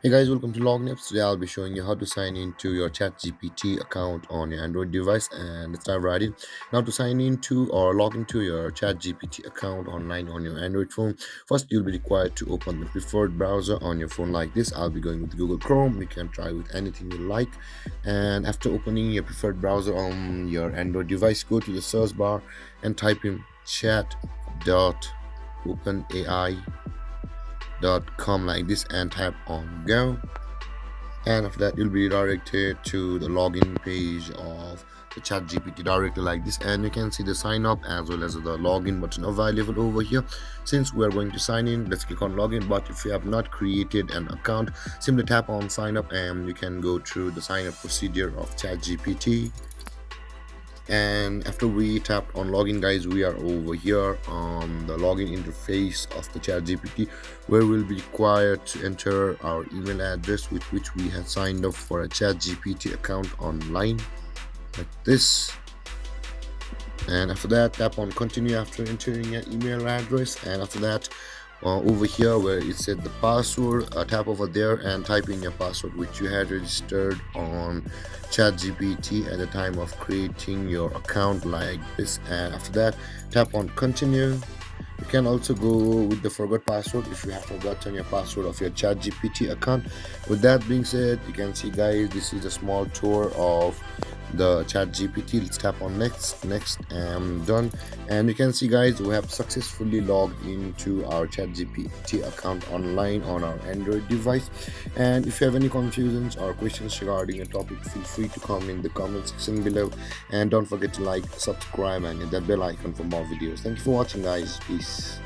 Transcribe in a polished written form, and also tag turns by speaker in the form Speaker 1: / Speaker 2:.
Speaker 1: Hey guys, welcome to Login Apps. Today I'll be showing you how to sign into your ChatGPT account on your Android device, and let's dive right in. Now to sign into or log into your ChatGPT account online on your Android phone, first you'll be required to open the preferred browser on your phone like this. I'll be going with Google Chrome. You can try with anything you like. And after opening your preferred browser on your Android device, go to the search bar and type in chat.openai.com like this and tap on go, and after that you'll be redirected to the login page of the chat gpt directly like this, and you can see the sign up as well as the login button available over here. Since we are going to sign in, let's click on login, but if you have not created an account, simply tap on sign up and you can go through the sign up procedure of chat gpt. And after we tapped on login, guys, we are over here on the login interface of the chat gpt, where we'll be required to enter our email address with which we had signed up for a chat gpt account online like this. And after that, tap on continue after entering your email address, and after that, over here where it said the password, tap over there and type in your password which you had registered on ChatGPT at the time of creating your account like this. And after that, tap on continue. You can also go with the forgot password if you have forgotten your password of your ChatGPT account. With that being said, you can see, guys, this is a small tour of the chat gpt. Let's tap on next, and done. And you can see, guys, we have successfully logged into our chat gpt account online on our Android device. And if you have any confusions or questions regarding a topic, feel free to comment in the comment section below, and don't forget to like, subscribe and hit that bell icon for more videos. Thank you for watching, guys. Peace.